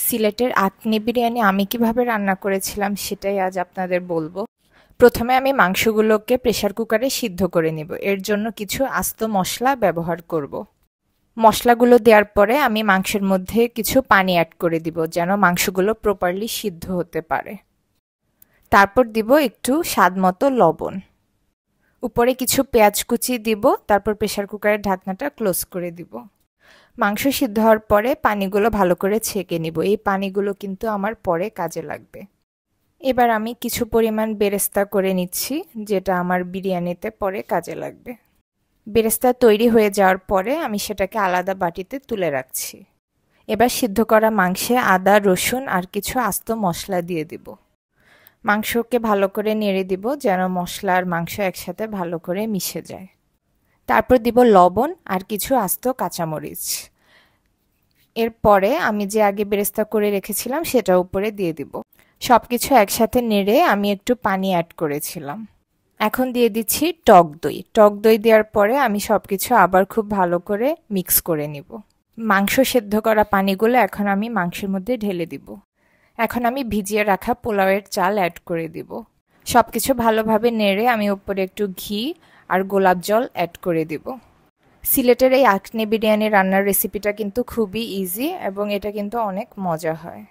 সিলেটের আঁকনি বিরিয়ানি আমি কিভাবে রান্না করেছিলাম সেটাই আজ আপনাদের বলবো। প্রথমে আমি মাংসগুলোকে প্রেসার কুকারে সিদ্ধ করে নিব। এর জন্য কিছু আস্ত মশলা ব্যবহার করব। মশলাগুলো দেওয়ার পরে আমি মাংসের মধ্যে কিছু পানি অ্যাড করে দিব যেন মাংসগুলো প্রপারলি সিদ্ধ হতে পারে। তারপর দিব একটু স্বাদমতো লবণ। উপরে কিছু পেঁয়াজ কুচি দিব, তারপর প্রেসার কুকারের ঢাকনাটা ক্লোজ করে দিব। মাংস সিদ্ধ হওয়ার পরে পানিগুলো ভালো করে ছেঁকে নিব। এই পানিগুলো কিন্তু আমার পরে কাজে লাগবে। এবার আমি কিছু পরিমাণ বেরেস্তা করে নিচ্ছি, যেটা আমার বিরিয়ানিতে পরে কাজে লাগবে। বেরেস্তা তৈরি হয়ে যাওয়ার পরে আমি সেটাকে আলাদা বাটিতে তুলে রাখছি। এবার সিদ্ধ করা মাংসে আদা, রসুন আর কিছু আস্ত মশলা দিয়ে দিব। মাংসকে ভালো করে নেড়ে দিব যেন মশলা আর মাংস একসাথে ভালো করে মিশে যায়। তারপর দিব লবণ আর কিছু আস্ত কাঁচামরিচ। এরপরে আমি যে আগে বেরেস্তা করে রেখেছিলাম সেটা উপরে দিয়ে দিব। সবকিছু একসাথে নেড়ে আমি একটু পানি অ্যাড করেছিলাম। এখন দিয়ে দিচ্ছি টক দই। টক দই দেওয়ার পরে আমি সবকিছু আবার খুব ভালো করে মিক্স করে নিব। মাংস সেদ্ধ করা পানিগুলো এখন আমি মাংসের মধ্যে ঢেলে দিব। এখন আমি ভিজিয়ে রাখা পোলাওয়ের চাল অ্যাড করে দিব। সবকিছু ভালোভাবে নেড়ে আমি উপরে একটু ঘি আর গোলাপ জল অ্যাড করে দিব। সিলেটের এই আঁকনি বিরিয়ানি রান্নার রেসিপিটা কিন্তু খুবই ইজি এবং এটা কিন্তু অনেক মজা হয়।